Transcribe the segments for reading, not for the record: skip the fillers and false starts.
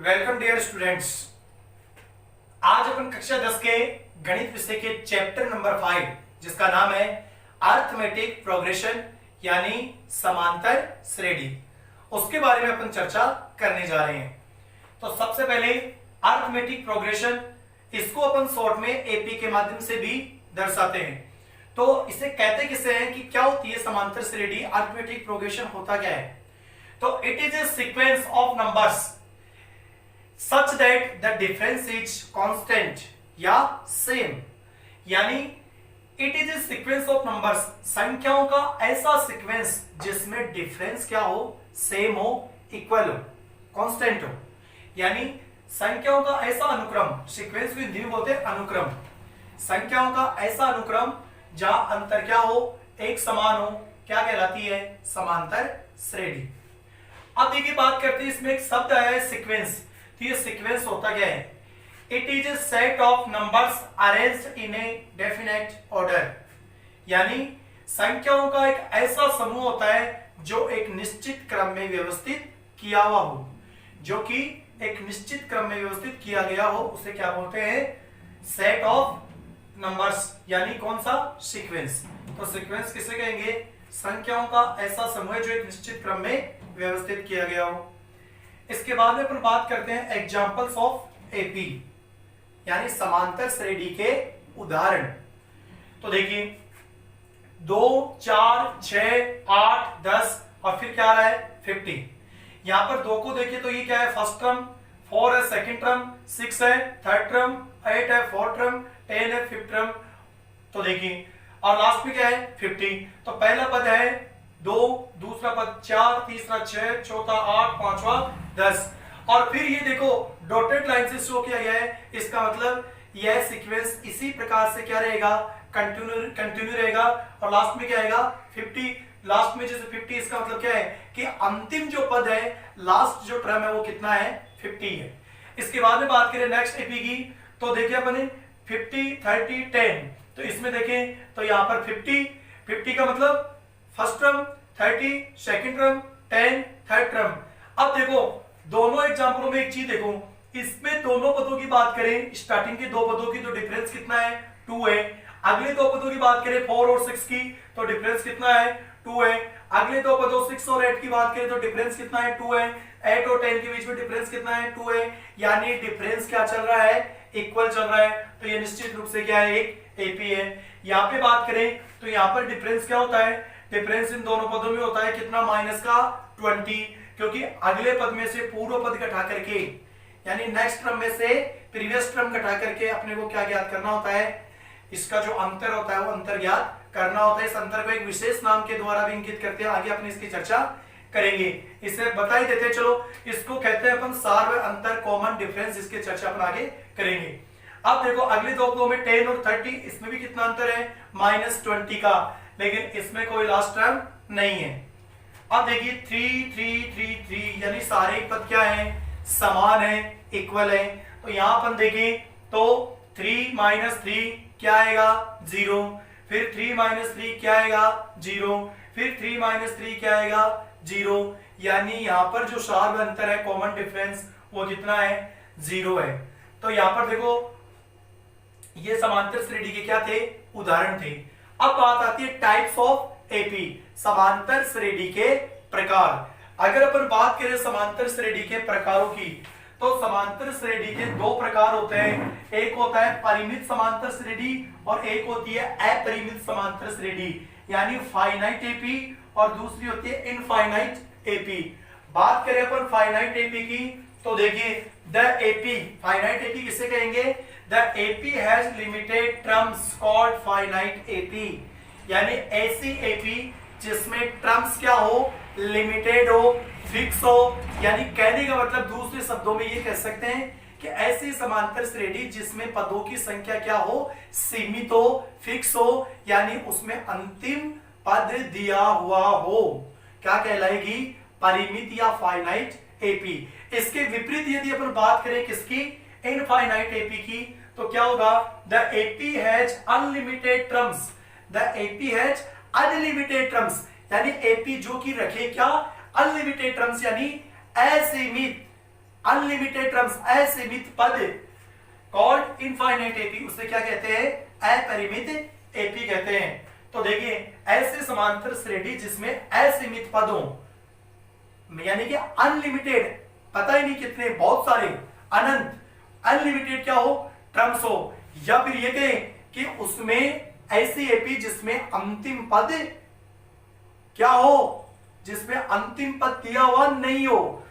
Welcome dear students. आज अपन कक्षा 10 के गणित विषय के चैप्टर नंबर 5 जिसका नाम है अर्थमेटिक प्रोग्रेशन यानी समांतर श्रेणी, उसके बारे में अपन चर्चा करने जा रहे हैं। तो सबसे पहले अर्थमेटिक प्रोग्रेशन, इसको अपन शॉर्ट में एपी के माध्यम से भी दर्शाते हैं। तो इसे कहते किसे हैं कि क्या होती है समांतर श्रेणी, अर्थमेटिक प्रोग्रेशन होता क्या है? तो it is a sequence of numbers such that the difference is constant या same, यानी it is a sequence of numbers, संख्याओं का ऐसा सीक्वेंस जिसमें डिफरेंस क्या हो, सेम हो, इक्वल हो, कांस्टेंट हो। यानी संख्याओं का ऐसा अनुक्रम, सीक्वेंस को हिंदी में बोलते हैं अनुक्रम, संख्याओं का ऐसा अनुक्रम जहां अंतर क्या हो, एक समान हो, क्या कहलाती है, समांतर श्रेणी। अब देखिए बात करते हैं, इसमें एक शब्द आया है सीक्वेंस। तो ये सीक्वेंस होता क्या है? It is a set of numbers arranged in a definite order, यानी संख्याओं का एक ऐसा समूह होता है जो एक निश्चित क्रम में व्यवस्थित किया हुआ हो, जो कि एक निश्चित क्रम में व्यवस्थित किया गया हो, उसे क्या बोलते हैं? सेट ऑफ नंबर्स, यानी कौन सा? सीक्वेंस। तो सीक्वेंस किसे कहेंगे? संख्याओं का ऐसा समूह जो एक निश्चित क्रम में व्यवस्थित किया गया हो। इसके बाद में अपन बात करते हैं एग्जांपल्स ऑफ एपी, यानी समांतर श्रेणी के उदाहरण। तो देखिए 2, 4, 6, 8, 10 और फिर क्या आ रहा है 50। यहां पर 2 को देखिए तो ये क्या है? फर्स्ट टर्म, 4 है सेकंड टर्म, 6 है थर्ड टर्म, 8 है फोर्थ टर्म, 10 है फिफ्थ टर्म। तो देखिए और लास्ट में क्या है 50। तो पहला पद है 2, दूसरा पद 4, तीसरा 6, चौथा 8, पांचवा 10। और फिर ये देखो डॉटेड लाइन से शो किया गया है, इसका मतलब यह सीक्वेंस इसी प्रकार से क्या रहेगा? कंटिन्यू रहेगा। और लास्ट में क्या आएगा 50। लास्ट में जैसे 50, इसका मतलब क्या है कि अंतिम जो पद है, लास्ट जो टर्म है वो कितना है? 50 है। इसके बाद में बात करें नेक्स्ट एपी की, तो देखिए अपने 50, 30, 10। तो इसमें देखें तो यहां पर 50 का मतलब first term, 30 second term, 10 third term. अब देखो दोनों एग्जांपलों में एक चीज देखो, इसमें दोनों पदों की बात करें, स्टार्टिंग के दो पदों की, तो डिफरेंस कितना है? 2 है। अगले दो पदों की बात करें 4 और 6 की, तो डिफरेंस कितना है? 2 है। अगले दो पदों 6 और 8 की बात करें तो डिफरेंस कितना है? 2 है। 8 और 10 के बीच में डिफरेंस कितना है? 2 है। यानी डिफरेंस क्या चल रहा है? इक्वल चल रहा है। तो ये निश्चित रूप से क्या है? एक एपी है। यहाँ पे बात करें तो यहाँ पर डिफरेंस क्या होता है? डिफरेंस इन दोनों पदों में होता है कितना? माइनस का 20, क्योंकि अगले पद में से पूर्व पद घटा करके, यानी नेक्स्ट टर्म में से प्रीवियस टर्म घटा करके अपने को क्या ज्ञात करना होता है? इसका जो अंतर होता है वो अंतर ज्ञात करना होता है। इस अंतर को एक विशेष नाम के द्वारा भी इंगित करते हैं, आगे अपने इसकी चर्चा करेंगे। इसे बता ही देते हैं, चलो इसको कहते हैं अपन सार्व अंतर, कॉमन डिफरेंस। इसकी चर्चा अपन आगे करेंगे। अब देखो अगले दो में 10 और 30, इसमें भी कितना अंतर है? -20 का, लेकिन इसमें कोई लास्ट टर्म नहीं है। अब देखिए 3, 3, 3, 3, यानी सारे पद क्या है? समान है, इक्वल है। तो यहां अपन देखें तो 3 - 3 क्या आएगा? 0। फिर 3 - 3 क्या आएगा? 0। फिर 3 - 3 क्या आएगा? 0। यानी यहां पर जो सार्व अंतर है, कॉमन डिफरेंस, वो कितना है? 0 है। तो यहां पर देखो ये समांतर श्रेणी के क्या थे? उदाहरण थे। अब बात आती है टाइप्स ऑफ एपी, समांतर श्रेणी के प्रकार। अगर अपन बात करें समांतर श्रेणी के प्रकारों की, तो समांतर श्रेणी के दो प्रकार होते हैं। एक होता है परिमित समांतर श्रेणी और एक होती है अपरिमित समांतर श्रेणी, यानी फाइनाइट एपी, और दूसरी होती है इनफाइनाइट एपी। बात करें अपन फाइनाइट एपी की, तो देखिए द एपी, फाइनाइट एपी किसे कहेंगे? The AP has limited terms called finite AP, यानी ऐसी AP जिसमें टर्म्स क्या हो? लिमिटेड हो, फिक्स हो। यानी कहने का मतलब दूसरे शब्दों में ये कह सकते हैं कि ऐसी समांतर श्रेणी जिसमें पदों की संख्या क्या हो? सीमित हो, फिक्स हो, यानी उसमें अंतिम पद दिया हुआ हो, क्या कहलाएगी? परिमित या फाइनाइट एपी। इसके विपरीत यदि अपन बात करें किसकी? इनफाइनाइट एपी की, तो क्या होगा? The AP has unlimited terms, the AP has unlimited terms, यानी एपी जो कि रखे क्या? अनलिमिटेड टर्म्स, यानी असीमित अनलिमिटेड टर्म्स, असीमित पद, कॉल्ड इनफाइनाइट एपी, उसे क्या कहते हैं? अपरिमित एपी कहते हैं। तो देखिए ऐसे समांतर श्रेणी जिसमें असीमित पद हो, यानी कि अनलिमिटेड, पता ही नहीं कितने, बहुत सारे, अनंत, अनलिमिटेड क्या हो? टर्म्स हो, या फिर ये कहें कि उसमें ऐसी एपी जिसमें अंतिम पद क्या हो? जिसमें अंतिम पद दिया हुआ नहीं हो।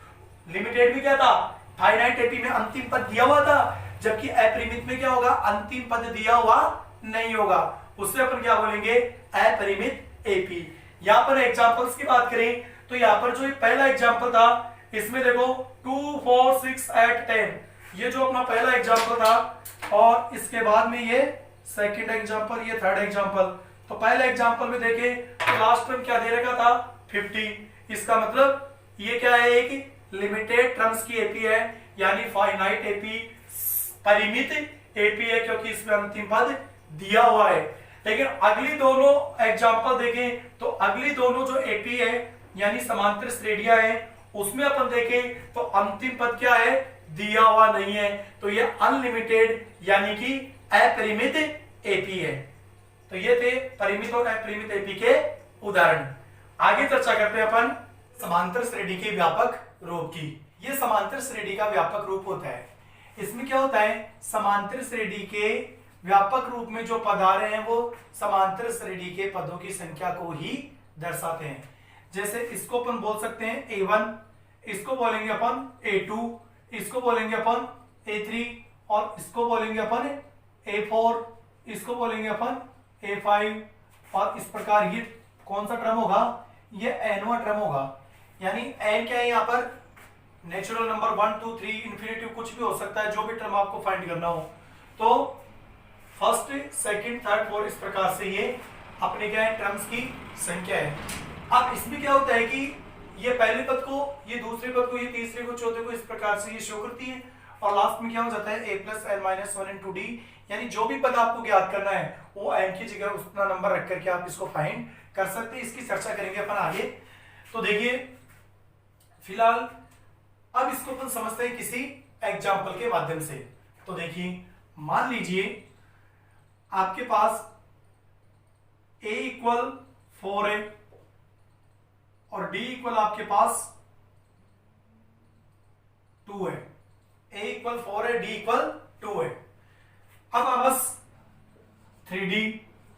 लिमिटेड में क्या था? फाइनाइट एपी में अंतिम पद दिया हुआ था, जबकि अपरिमित में क्या होगा? अंतिम पद दिया हुआ नहीं होगा, उससे अपन क्या बोलेंगे? अपरिमित एपी। यहां पर एग्जांपल्स की बात करें तो यहां पर जो पहला एग्जांपल था, इसमें देखो 2 4 6 8 10, ये जो अपना पहला एग्जांपल था, और इसके बाद में ये सेकंड एग्जांपल, ये थर्ड एग्जांपल। तो पहले एग्जांपल में देखें तो लास्ट टर्म क्या दे रखा था? 50। इसका मतलब ये क्या है? एक लिमिटेड टर्म्स की एपी है, यानी फाइनाइट एपी, परिमित एपी है, क्योंकि इसमें अंतिम पद दिया हुआ है। लेकिन अगली दोनों एग्जांपल देखें तो अगली दोनों जो एपी है यानी समांतर श्रेणियां हैं, उसमें अपन देखें तो अंतिम पद क्या है? दिया हुआ नहीं है। तो ये अनलिमिटेड यानी कि अपरिमित एपी है। तो ये थे परिमित और अपरिमित एपी के उदाहरण। आगे चर्चा करते हैं अपन समांतर श्रेणी के व्यापक रूप की। ये समांतर श्रेणी का व्यापक रूप होता है। इसमें क्या होता है? समांतर श्रेणी के व्यापक रूप में जो पद आ रहे हैं वो समांतर श्रेणी के पदों की संख्या को ही दर्शाते हैं। जैसे इसको अपन बोल सकते हैं A1, इसको बोलेंगे अपन A2, इसको बोलेंगे अपन A3, और इसको बोलेंगे अपन A4, इसको बोलेंगे अपन A5, और इस प्रकार ये कौन सा टर्म होगा? ये nवां टर्म होगा। यानी n क्या है यहाँ पर? नेचुरल नंबर 1 2 3 इन्फिनिटिव कुछ भी हो सकता है, जो भी टर्म आपको फाइंड करना हो। तो फर्स्ट, सेकंड, थर्ड, फोर्थ, इस प्रकार से ये अपने क्या है? टर्म्स की संख्या है। अब इसमें क्या होता है कि ये पहले पद को, ये दूसरे पद को, ये तीसरे को, चौथे को, इस प्रकार से ये शो करती है, और लास्ट में क्या हो जाता है? a + n - 1 × d, यानी जो भी पद आपको ज्ञात करना है वो n की जगह उतना नंबर रख करके आप इसको फाइंड कर सकते हैं। इसकी चर्चा करेंगे अपन आगे। तो देखिए फिलहाल अब इसको अपन समझते हैं किसी एग्जाम्पल के माध्यम से। तो देखिए मान लीजिए आपके पास a = 4 है और d = आपके पास 2 है। a = 4 है, d = 2 है। अब बस 3d,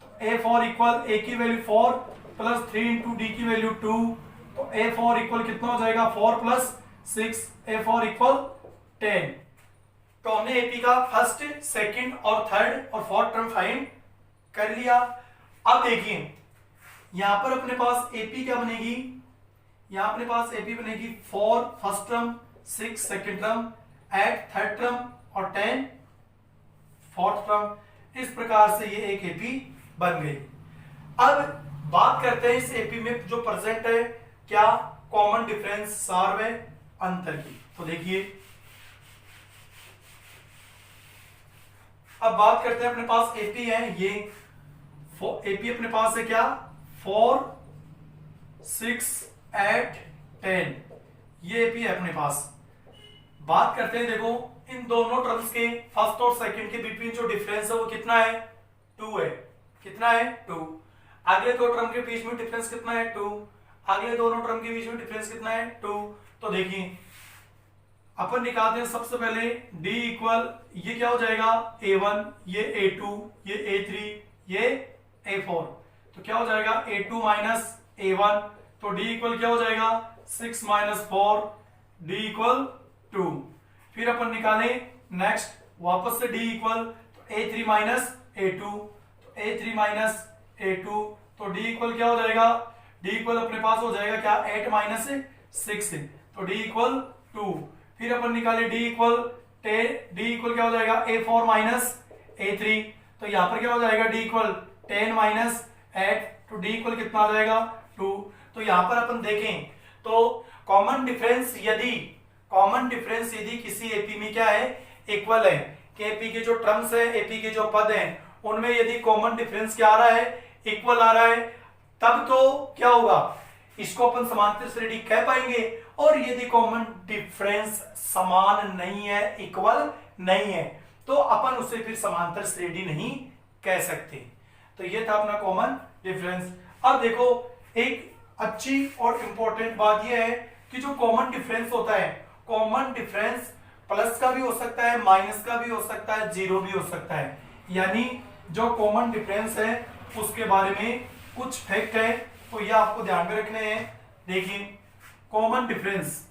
तो a4 = a की वैल्यू 4 प्लस 3 × d की वैल्यू 2, तो a4 = कितना हो जाएगा? 4 + 6, a4 = 10। तो हमने एपी का फर्स्ट, सेकंड और थर्ड और फोर्थ टर्म फाइंड कर लिया। अब देखिए यहां पर अपने पास एपी क्या बनेगी? यहां अपने पास एपी बनेगी 4 first term, 6 second term, 8 third term और 10 फोर्थ टर्म। इस प्रकार से ये एक एपी बन गई। अब बात करते हैं इस एपी में जो प्रेजेंट है क्या? कॉमन डिफरेंस, सार्वय अंतर की। तो देखिए अब बात करते हैं, अपने पास एपी है, ये एपी अपने पास है क्या? 4 6 8 10, ये एपी है अपने पास। बात करते हैं, देखो इन दोनों टर्म्स के फर्स्ट और सेकंड के बीच जो डिफरेंस है वो कितना है? 2 है। कितना है? 2। अगले दो टर्म के बीच में डिफरेंस कितना है? 2। अगले दोनों टर्म के बीच में डिफरेंस कितना है? 2। तो देखिए अपन निकालते हैं सबसे पहले d = ये क्या हो जाएगा? a1, ये a2, ये a3, ये a4। तो क्या हो जाएगा? a2 - a1, तो d = क्या हो जाएगा? 6 - 4, d = 2। फिर अपन निकालें नेक्स्ट वापस से d = तो a3 - a2, तो a3 - a2, तो d = क्या हो जाएगा? d = अपने पास हो जाएगा क्या? 8 - 6, तो d = 2। फिर अपन निकाले d = क्या हो जाएगा? a4 - a3, तो यहां पर क्या हो जाएगा? d = 10 - 8, तो d = कितना आ जाएगा? 2। तो यहां पर अपन देखें तो कॉमन डिफरेंस यदि किसी एपी में क्या है? इक्वल है, कि एपी के जो टर्म्स है, एपी के जो पद हैं, उनमें यदि कॉमन डिफरेंस क्या आ रहा है? इक्वल आ रहा है, तब तो क्या होगा? इसको अपन समांतर श्रेणी कह पाएंगे। और यदि कॉमन डिफरेंस समान नहीं है, इक्वल नहीं है, तो अपन उसे फिर समांतर श्रेणी नहीं कह सकते। तो ये था अपना कॉमन डिफरेंस। अब देखो एक अच्छी और इंपॉर्टेंट बात यह है कि जो कॉमन डिफरेंस होता है, कॉमन डिफरेंस प्लस का भी हो सकता है, माइनस का भी हो सकता है, जीरो भी हो सकता है। यानी जो कॉमन डिफरेंस है उसके बारे में कुछ फैक्ट है, तो ये आपको ध्यान में रखने हैं। देखिए कॉमन डिफरेंस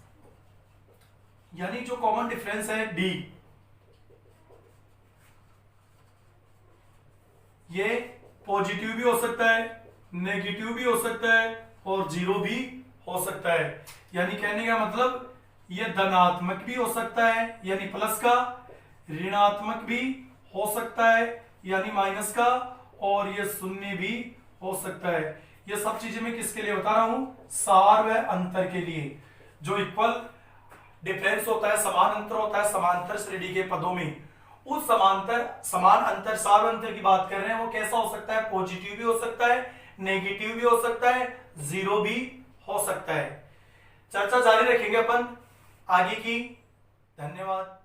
यानी जो कॉमन डिफरेंस है डी, ये पॉजिटिव भी हो सकता है, नेगेटिव भी हो सकता है और जीरो भी हो सकता है। यानी कहने का मतलब ये धनात्मक भी हो सकता है यानी प्लस का, ऋणात्मक भी हो सकता है यानी माइनस का, और ये शून्य भी हो सकता है। ये सब चीजें मैं किसके लिए बता रहा हूं? सार व अंतर के लिए। जो इक्वल डिफरेंस होता है, समान अंतर होता है समांतर श्रेणी के पदों में, उस समान अंतर, सार अंतर की बात कर रहे हैं, वो कैसा हो सकता है? पॉजिटिव भी हो सकता है, नेगेटिव भी हो सकता है, जीरो भी हो सकता है। चर्चा जारी रखेंगे अपन आगे की। धन्यवाद।